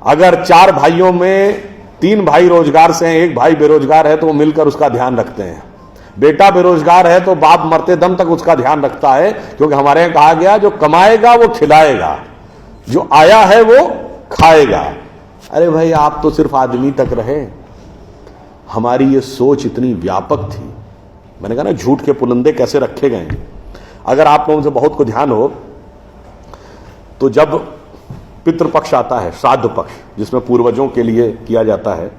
अगर 4 भाइयों में 3 भाई रोजगार से हैं, 1 भाई बेरोजगार है, तो वो मिलकर उसका ध्यान रखते हैं। बेटा बेरोजगार है तो बाप मरते दम तक उसका ध्यान रखता है, क्योंकि हमारे यहां कहा गया जो कमाएगा वो खिलाएगा, जो आया है वो खाएगा। अरे भाई, आप तो सिर्फ आदमी तक रहे। हमारी ये सोच इतनी व्यापक थी। मैंने कहा ना, झूठ के पुलंदे कैसे रखे गए। अगर आप लोगों से बहुत को ध्यान हो तो जब पितृपक्ष आता है, श्राद्ध पक्ष, जिसमें पूर्वजों के लिए किया जाता है,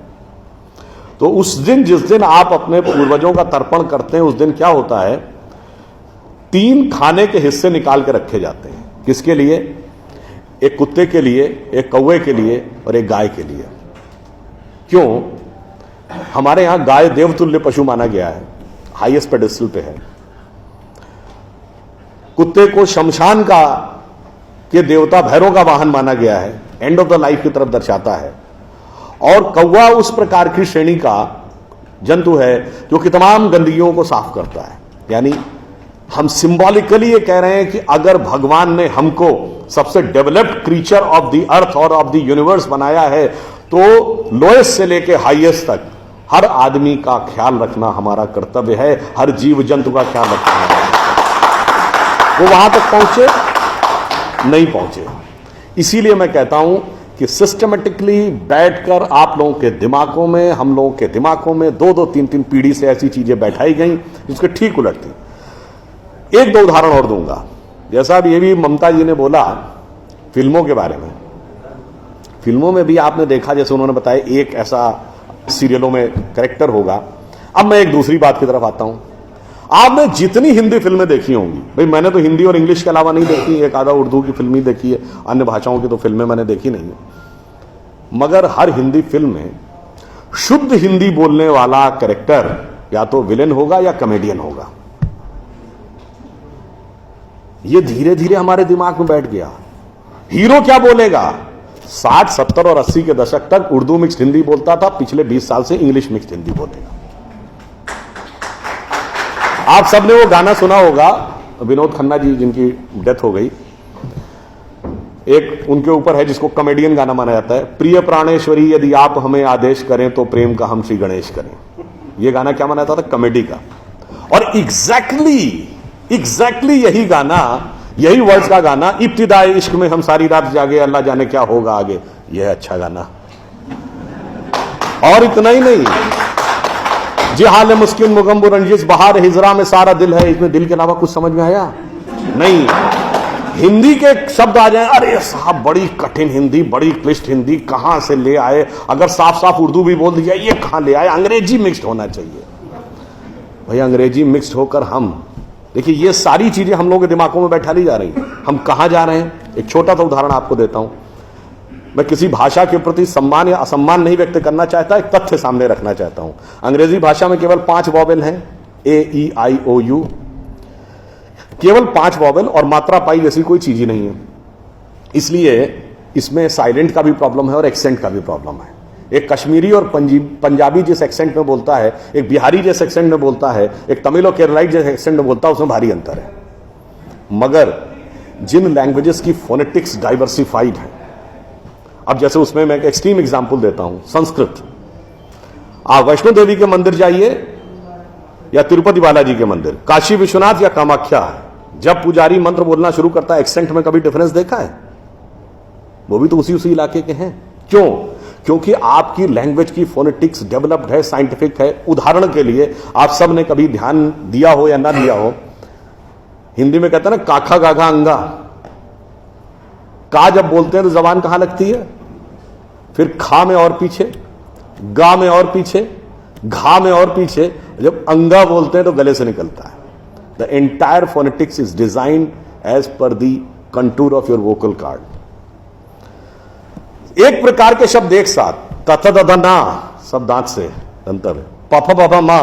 तो उस दिन, जिस दिन आप अपने पूर्वजों का तर्पण करते हैं, उस दिन क्या होता है, 3 खाने के हिस्से निकाल के रखे जाते हैं। किसके लिए? एक कुत्ते के लिए, एक कौवे के लिए और एक गाय के लिए। क्यों? हमारे यहां गाय देवतुल्य पशु माना गया है, हाईएस्ट पेडेस्टल पे है। कुत्ते को शमशान का के देवता भैरव का वाहन माना गया है, एंड ऑफ द लाइफ की तरफ दर्शाता है। और कौवा उस प्रकार की श्रेणी का जंतु है जो कि तमाम गंदगियों को साफ करता है। यानी हम सिंबॉलिकली ये कह रहे हैं कि अगर भगवान ने हमको सबसे developed creature of the earth और ऑफ द यूनिवर्स बनाया है, तो लोएस्ट से लेके हाईएस्ट तक हर आदमी का ख्याल रखना हमारा कर्तव्य है, हर जीव जंतु का ख्याल रखना हमारा कर्तव्य है। वो वहां तक पहुंचे नहीं पहुंचे। इसीलिए मैं कहता हूं कि सिस्टमेटिकली बैठकर आप लोगों के दिमागों में, हम लोगों के दिमागों में 2-2, 3-3 पीढ़ी से ऐसी चीजें बैठाई गई जिसके ठीक उलट थी। 1-2 उदाहरण और दूंगा। जैसा अब ये भी ममता जी ने बोला फिल्मों के बारे में, फिल्मों में भी आपने देखा, जैसे उन्होंने बताया, एक ऐसा सीरियलों में कैरेक्टर होगा। अब मैं एक दूसरी बात की तरफ आता हूं। आपने जितनी हिंदी फिल्में देखी होंगी, भाई मैंने तो हिंदी और इंग्लिश के अलावा नहीं देखी, एक आधा उर्दू की फिल्म ही देखी है, अन्य भाषाओं की तो फिल्में मैंने देखी नहीं है। मगर हर हिंदी फिल्म में शुद्ध हिंदी बोलने वाला कैरेक्टर या तो विलेन होगा या कॉमेडियन होगा। ये धीरे धीरे हमारे दिमाग में बैठ गया। हीरो क्या बोलेगा? 60, 70 और 80 के दशक तक उर्दू मिक्स्ड हिंदी बोलता था, पिछले 20 साल से इंग्लिश मिक्स्ड हिंदी बोलेगा। आप सबने वो गाना सुना होगा, विनोद खन्ना जी जिनकी डेथ हो गई, एक उनके ऊपर है जिसको कॉमेडियन गाना माना जाता है, प्रिय प्राणेश्वरी यदि आप हमें आदेश करें तो प्रेम का हम श्री गणेश करें। ये गाना क्या माना जाता था? कॉमेडी का। और एग्जैक्टली यही गाना, यही वर्ड्स का गाना, इब्तिदाई इश्क में हम सारी रात जागे अल्लाह जाने क्या होगा आगे, यह है अच्छा गाना। और इतना ही नहीं, जी हाल मुस्किन मुगम्बु रंजिश बहार हिजरा में सारा दिल है, इसमें दिल के अलावा कुछ समझ में आया नहीं। हिंदी के शब्द आ जाए, अरे साहब बड़ी कठिन हिंदी, बड़ी क्लिष्ट हिंदी कहां से ले आए, अगर साफ साफ उर्दू भी बोल दिया ये कहां ले आए, अंग्रेजी मिक्स्ड होना चाहिए। भाई अंग्रेजी मिक्स्ड होकर हम, देखिए ये सारी चीजें हम लोगों के दिमागों में बैठा ली जा रही हैं। हम कहां जा रहे हैं? एक छोटा सा उदाहरण आपको देता हूं। मैं किसी भाषा के प्रति सम्मान या असम्मान नहीं व्यक्त करना चाहता, एक तथ्य सामने रखना चाहता हूं। अंग्रेजी भाषा में केवल 5 वॉवेल हैं, AEIOU, केवल 5 वॉवेल, और मात्रा पाई जैसी कोई चीज ही नहीं है। इसलिए इसमें साइलेंट का भी प्रॉब्लम है और एक्सेंट का भी प्रॉब्लम है। एक कश्मीरी और पंजाबी जिस एक्सेंट में बोलता है, एक बिहारी जिस एक्सेंट में बोलता है, एक तमिल और केरलाई जिस एक्सेंट में बोलता है, उसमें भारी अंतर है। मगर जिन लैंग्वेजेस की फोनेटिक्स डाइवर्सिफाइड है, अब जैसे उसमें मैं एक एक्सट्रीम एग्जांपल देता हूं, संस्कृत। आप वैष्णो देवी के मंदिर जाइए या तिरुपति बालाजी के मंदिर, काशी विश्वनाथ या कामाख्या, जब पुजारी मंत्र बोलना शुरू करता है, एक्सेंट में कभी डिफरेंस देखा है? वो भी तो उसी इलाके के हैं। क्यों? क्योंकि आपकी लैंग्वेज की फोनेटिक्स डेवलप्ड है, साइंटिफिक है। उदाहरण के लिए, आप सब ने कभी ध्यान दिया हो या ना दिया हो, हिंदी में कहते हैं ना काखा गाघा अंगा, का जब बोलते हैं तो जबान कहां लगती है? फिर खा में और पीछे, गा में और पीछे, घा में और पीछे, जब अंगा बोलते हैं तो गले से निकलता है। The entire phonetics is designed as per the contour of your vocal cord. एक प्रकार के शब्द एक साथ, तथ दध ना सब दांत से अंतर है, पफ पफ मा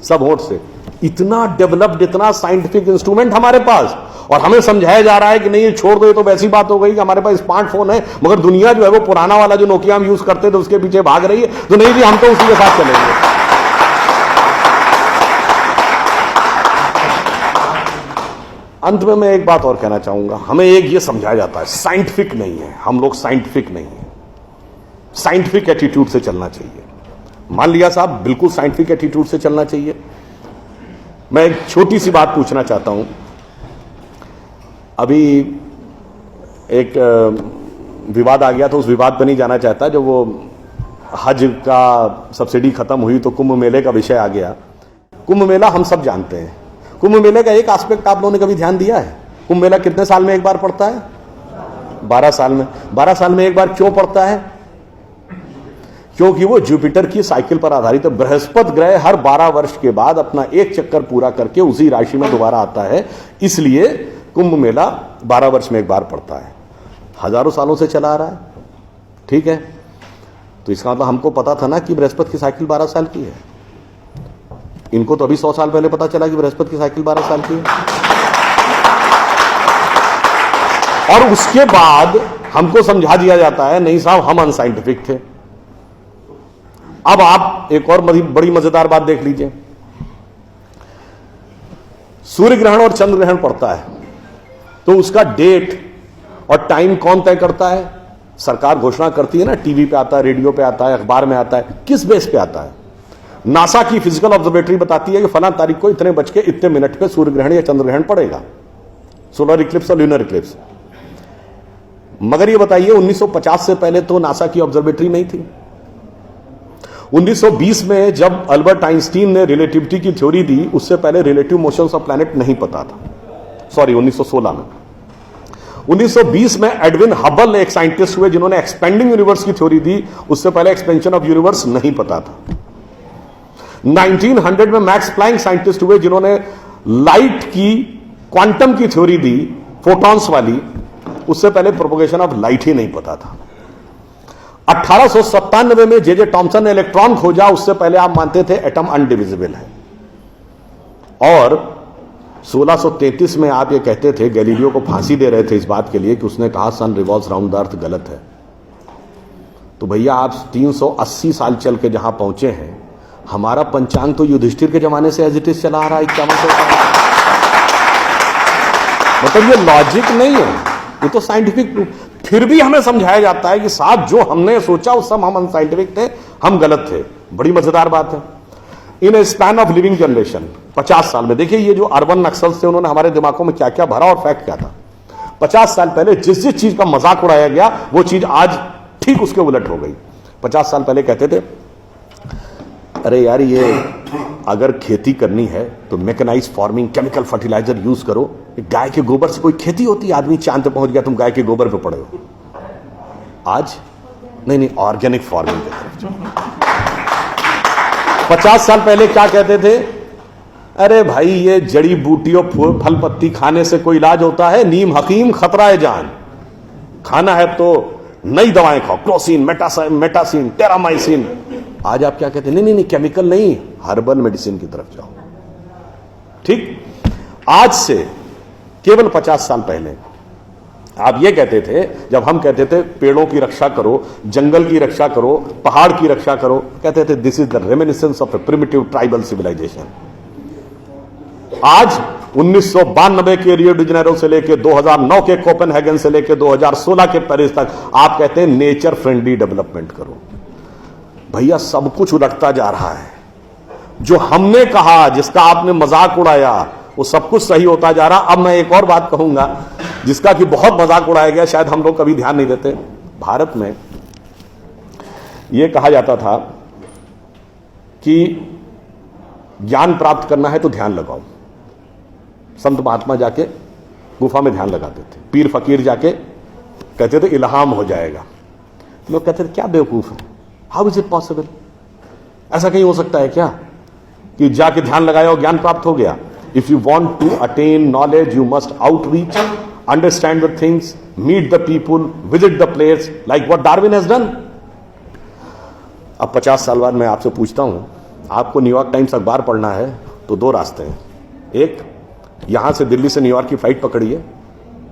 सब होठ से। इतना डेवलप्ड, इतना साइंटिफिक इंस्ट्रूमेंट हमारे पास, और हमें समझाया जा रहा है कि नहीं ये छोड़ दो, ये तो वैसी बात हो गई कि हमारे पास स्मार्टफोन है। मगर दुनिया जो है वो पुराना वाला जो नोकिया हम यूज करते थे उसके पीछे भाग रही है। तो नहीं जी, हम तो उसी के साथ चलेंगे। अंत में मैं एक बात और कहना चाहूंगा, हमें एक ये समझाया जाता है साइंटिफिक नहीं है, हम लोग साइंटिफिक नहीं है। साइंटिफिक एटीट्यूड से चलना चाहिए। मान लिया साहब, बिल्कुल साइंटिफिक एटीट्यूड से चलना चाहिए। मैं एक छोटी सी बात पूछना चाहता हूं। अभी एक विवाद आ गया, तो उस विवाद पर नहीं जाना चाहता। जो वो हज का सब्सिडी खत्म हुई तो कुंभ मेले का विषय आ गया। कुंभ मेला हम सब जानते हैं। कुंभ मेले का एक एस्पेक्ट आप लोगों ने कभी ध्यान दिया है? कुंभ मेला कितने साल में एक बार पड़ता है? 12 साल में। 12 साल में एक बार क्यों पड़ता है? क्योंकि वो जुपिटर की साइकिल पर आधारित है। बृहस्पति ग्रह हर 12 वर्ष के बाद अपना एक चक्कर पूरा करके उसी राशि में दोबारा आता है, इसलिए कुंभ मेला 12 वर्ष में एक बार पड़ता है। हजारों सालों से चला आ रहा है, ठीक है। तो इसका मतलब हमको पता था ना कि बृहस्पति की साइकिल 12 साल की है। इनको तो अभी 100 साल पहले पता चला कि बृहस्पति की साइकिल 12 साल की है। और उसके बाद हमको समझा दिया जाता है नहीं साहब हम अनसाइंटिफिक थे। अब आप एक और बड़ी मजेदार बात देख लीजिए। सूर्य ग्रहण और चंद्र ग्रहण पड़ता है तो उसका डेट और टाइम कौन तय करता है? सरकार घोषणा करती है ना, टीवी पे आता है, रेडियो पे आता है, अखबार में आता है। किस बेस पे आता है? नासा की फिजिकल ऑब्जर्वेटरी बताती है कि फलां तारीख को इतने बज के इतने मिनट पे सूर्य ग्रहण या चंद्र ग्रहण पड़ेगा, सोलर इक्लिप्स और ल्यूनर इक्लिप्स। मगर ये बताइए 1950 से पहले तो नासा की ऑब्जर्वेटरी नहीं थी। 1920 में जब अल्बर्ट आइंस्टीन ने रिलेटिविटी की थ्योरी दी, उससे पहले रिलेटिव मोशंस ऑफ प्लैनेट नहीं पता था। सॉरी, 1916 में। 1920 में एडविन हबल एक साइंटिस्ट हुए जिन्होंने एक्सपेंडिंग यूनिवर्स की थ्योरी दी, उससे पहले एक्सपेंशन ऑफ यूनिवर्स नहीं पता था। 1900 में मैक्स प्लैंक साइंटिस्ट हुए जिन्होंने लाइट की क्वांटम की थ्योरी दी, फोटॉन्स वाली, उससे पहले प्रोपोगेशन ऑफ लाइट ही नहीं पता था। 1897 में जे टॉमसन ने इलेक्ट्रॉन खोजा, उससे पहले आप मानते थे एटम अनडिविजिबल है। और 1633 में आप ये कहते थे, गैलीलियो को फांसी दे रहे थे इस बात के लिए कि उसने कहा सन रिवॉल्व्स राउंड द अर्थ गलत है। तो भैया आप 380 साल चल के जहां पहुंचे हैं, हमारा पंचांग तो युधिष्ठिर के जमाने से एज इट इज चला आ रहा है 5100 साल। मतलब ये लॉजिक नहीं है, ये तो साइंटिफिक प्रूफ। फिर भी हमें समझाया जाता है कि साहब जो हमने सोचा उस सब हम अनसाइंटिफिक थे, हम गलत थे। बड़ी मजेदार बात है। इन ए स्पैन ऑफ लिविंग जनरेशन, 50 साल में देखिए ये जो अर्बन नक्सल्स थे उन्होंने हमारे दिमागों में क्या क्या भरा और फैक्ट क्या था। 50 साल पहले जिस जिस चीज का मजाक उड़ाया गया वो चीज आज ठीक उसके उलट हो गई। 50 साल पहले कहते थे अरे यार ये अगर खेती करनी है तो mechanised farming, chemical fertiliser use करो। गाय के गोबर से कोई खेती होती है? आदमी चांद पे पहुंच गया, तुम गाय के गोबर पे पड़े हो। आज नहीं, ऑर्गेनिक फार्मिंग की तरफ जाओ। 50 साल पहले क्या कहते थे? अरे भाई ये जड़ी बूटियों फल पत्ती खाने से कोई इलाज होता है? नीम हकीम खतरा है जान। खाना है तो नई दवाएं खाओ, क्लोसिन, मेटासिन, टेरामाइसिन। आज आप क्या कहते हैं? नहीं, केमिकल नहीं, हर्बल मेडिसिन की तरफ जाओ। ठीक, आज से केवल 50 साल पहले आप ये कहते थे, जब हम कहते थे पेड़ों की रक्षा करो, जंगल की रक्षा करो, पहाड़ की रक्षा करो, कहते थे this is the reminiscence of a primitive tribal civilisation. आज 1992 के रियो डी जेनेरो से लेकर 2009 के कोपेनहेगन से लेकर 2016 के पेरिस तक आप कहते हैं नेचर फ्रेंडली डेवलपमेंट करो। भैया सब कुछ उलटता जा रहा है। जो हमने कहा, जिसका आपने मजाक उड़ाया, वो सब कुछ सही होता जा रहा। अब मैं एक और बात कहूंगा जिसका कि बहुत मजाक उड़ाया गया, शायद हम लोग कभी ध्यान नहीं देते। भारत में यह कहा जाता था कि ज्ञान प्राप्त करना है तो ध्यान लगाओ। संत महात्मा जाके गुफा में ध्यान लगाते थे, पीर फकीर जाके कहते थे इल्हाम हो जाएगा। लोग कहते थे क्या बेवकूफ है, हाउ इज इट पॉसिबल? ऐसा कहीं हो सकता है क्या कि जाके ध्यान लगाया और ज्ञान प्राप्त हो गया? If you want to attain knowledge you must outreach, understand the things, meet the people, visit the place, like what Darwin has done. अब 50 साल बाद मैं आपसे पूछता हूं, आपको न्यूयॉर्क टाइम्स अखबार पढ़ना है तो दो रास्ते हैं। एक, यहां से दिल्ली से न्यूयॉर्क की फ्लाइट पकड़िए,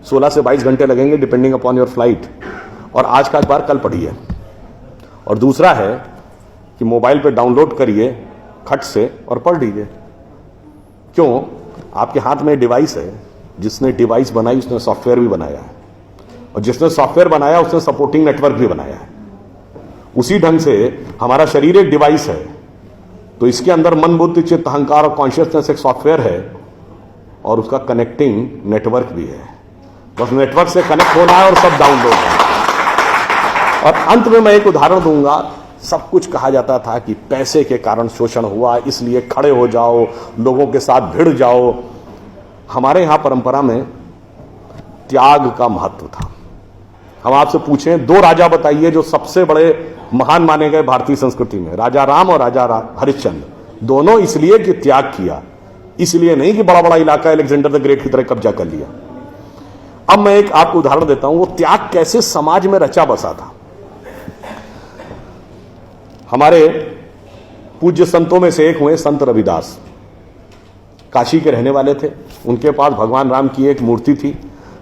16 से 22 घंटे लगेंगे डिपेंडिंग अपॉन योर फ्लाइट, और आज का अखबार कल पढ़िए। और दूसरा है कि मोबाइल पे डाउनलोड करिए खट से और पढ़ लीजिए। क्यों? आपके हाथ में डिवाइस है, जिसने डिवाइस बनाई उसने सॉफ्टवेयर भी बनाया है, और जिसने सॉफ्टवेयर बनाया उसने सपोर्टिंग नेटवर्क भी बनाया है। उसी ढंग से हमारा शरीर एक डिवाइस है, तो इसके अंदर मन, बुद्धि, चित्त, अहंकार और कॉन्शियसनेस एक सॉफ्टवेयर है और उसका कनेक्टिंग नेटवर्क भी है। बस नेटवर्क से कनेक्ट होना है और सब डाउनलोड है। और अंत में मैं एक उदाहरण दूंगा। सब कुछ कहा जाता था कि पैसे के कारण शोषण हुआ, इसलिए खड़े हो जाओ, लोगों के साथ भिड़ जाओ। हमारे यहां परंपरा में त्याग का महत्व था। हम आपसे पूछें, दो राजा बताइए जो सबसे बड़े महान माने गए भारतीय संस्कृति में, राजा राम और राजा हरिश्चंद्र। दोनों इसलिए कि त्याग किया, इसलिए नहीं कि बड़ा बड़ा इलाका अलेक्जेंडर द ग्रेट की तरह कब्जा कर लिया। अब मैं एक आपको उदाहरण देता हूं, वो त्याग कैसे समाज में रचा बसा था। हमारे पूज्य संतों में से एक हुए संत रविदास, काशी के रहने वाले थे। उनके पास भगवान राम की एक मूर्ति थी।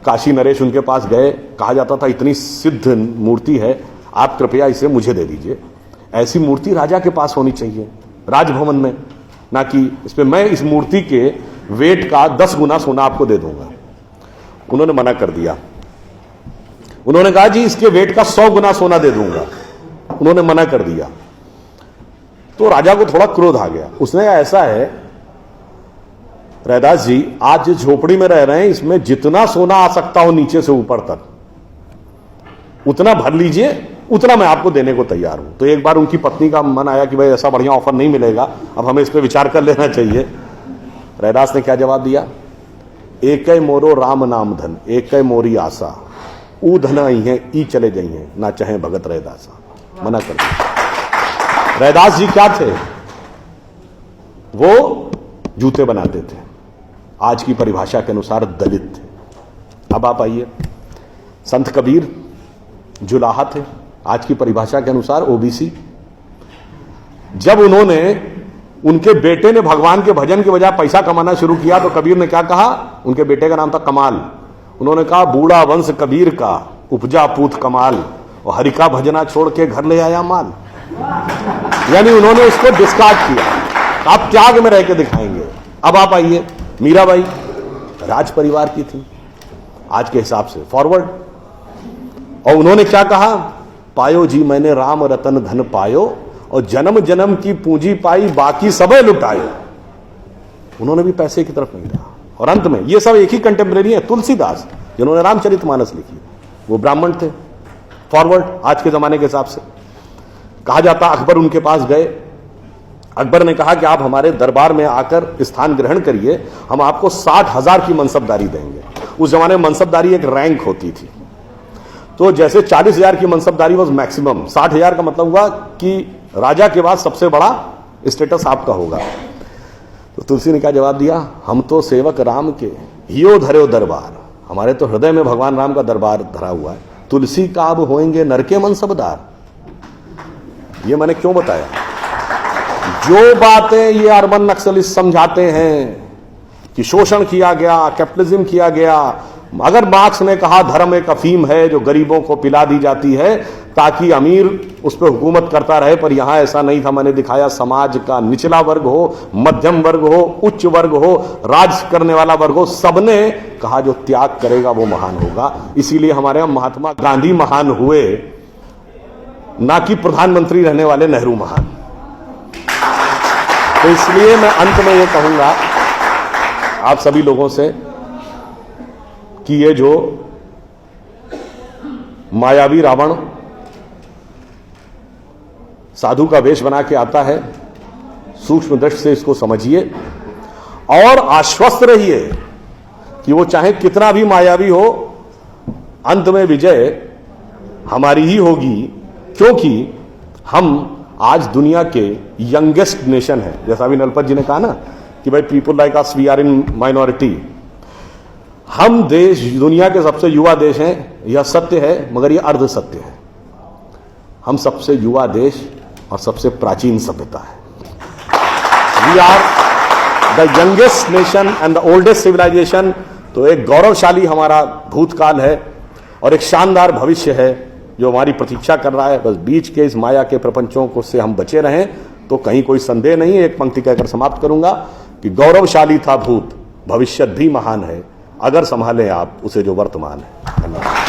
काशी नरेश उनके पास गए, कहा जाता था इतनी सिद्ध मूर्ति है, आप कृपया इसे मुझे दे दीजिए। ऐसी मूर्ति राजा के पास होनी चाहिए राजभवन में, ना कि इसमें मैं इस मूर्ति के वेट का 10 गुना सोना आपको दे दूंगा। उन्होंने मना कर दिया। उन्होंने कहा जी इसके वेट का 100 गुना सोना दे दूंगा। उन्होंने मना कर दिया। तो राजा को थोड़ा क्रोध आ गया। उसने कहा ऐसा है रैदास जी, आज जिस झोपड़ी में रह रहे हैं इसमें जितना सोना आ सकता हो नीचे से ऊपर तक उतना भर लीजिए, उतना मैं आपको देने को तैयार हूं। तो एक बार उनकी पत्नी का मन आया कि भाई ऐसा बढ़िया ऑफर नहीं मिलेगा, अब हमें इस पर विचार कर लेना चाहिए। रैदास ने क्या जवाब दिया? एक मोरो राम नाम धन, एक मोरी आशा, ऊ धन आई है ई चले गई हैं, ना चाहे भगत रैदासा। मना कर दिया। रैदास जी क्या थे? वो जूते बनाते थे, आज की परिभाषा के अनुसार दलित थे। अब आप आइए, संत कबीर जुलाहा थे, आज की परिभाषा के अनुसार ओबीसी। जब उन्होंने, उनके बेटे ने भगवान के भजन के बजाय पैसा कमाना शुरू किया तो कबीर ने क्या कहा? उनके बेटे का नाम था कमाल। उन्होंने कहा बूढ़ा वंश कबीर का, उपजा पूत कमाल, और हरि का भजना छोड़ के घर ले आया माल। यानी उन्होंने उसको डिस्कार्ड किया। आप त्याग में रह के दिखाएंगे। अब आप आइए, मीराबाई राज परिवार की थी आज के हिसाब से, फॉरवर्ड। और उन्होंने क्या कहा? पायो जी मैंने राम रतन धन पायो, और जन्म जन्म की पूंजी पाई बाकी सबे लुटायो। उन्होंने भी पैसे की तरफ नहीं रहा। और अंत में ये सब एक ही कंटेम्परेरी है, तुलसीदास जिन्होंने रामचरितमानस लिखी, वो ब्राह्मण थे, फॉरवर्ड आज के जमाने के हिसाब से। कहा जाता अकबर उनके पास गए। अकबर ने कहा कि आप हमारे दरबार में आकर स्थान ग्रहण करिए, हम आपको 60,000 की मनसबदारी देंगे। उस जमाने में मनसबदारी एक रैंक होती थी। तो जैसे 40,000 की मनसबदारी वॉज मैक्सिमम, 60,000 का मतलब हुआ कि राजा के बाद सबसे बड़ा स्टेटस आपका होगा। तो तुलसी ने क्या जवाब दिया? हम तो सेवक राम के हियो धरो दरबार, हमारे तो हृदय में भगवान राम का दरबार धरा हुआ है। तुलसी का अब होएंगे नर के मनसबदार। ये मैंने क्यों बताया? जो बातें ये अर्बन नक्सलिस्ट समझाते हैं कि शोषण किया गया, कैपिटलिज्म किया गया, अगर मार्क्स ने कहा धर्म एक अफीम है जो गरीबों को पिला दी जाती है ताकि अमीर उस पर हुकूमत करता रहे, पर यहां ऐसा नहीं था। मैंने दिखाया समाज का निचला वर्ग हो, मध्यम वर्ग हो, उच्च वर्ग हो, राज करने वाला वर्ग हो, सबने कहा जो त्याग करेगा वो महान होगा। इसीलिए हमारे यहां महात्मा गांधी महान हुए, ना कि प्रधानमंत्री रहने वाले नेहरू महान। तो इसलिए मैं अंत में ये कहूंगा आप सभी लोगों से कि ये जो मायावी रावण साधु का वेश बना के आता है, सूक्ष्म दृष्टि से इसको समझिए और आश्वस्त रहिए कि वो चाहे कितना भी मायावी हो, अंत में विजय हमारी ही होगी, क्योंकि हम आज दुनिया के यंगेस्ट नेशन है। जैसा अभी नलपत जी ने कहा ना कि भाई people like us we are in minority. हम देश दुनिया के सबसे युवा देश हैं, यह सत्य है, मगर यह अर्ध सत्य है। हम सबसे युवा देश और सबसे प्राचीन सभ्यता है। We are the youngest nation and the oldest civilisation. तो एक गौरवशाली हमारा भूतकाल है और एक शानदार भविष्य है जो हमारी प्रतीक्षा कर रहा है। बस बीच के इस माया के प्रपंचों को से हम बचे रहें तो कहीं कोई संदेह नहीं। एक पंक्ति कहकर समाप्त करूंगा कि गौरवशाली था भूत, भविष्य भी महान है, अगर संभालें आप उसे जो वर्तमान है। धन्यवाद।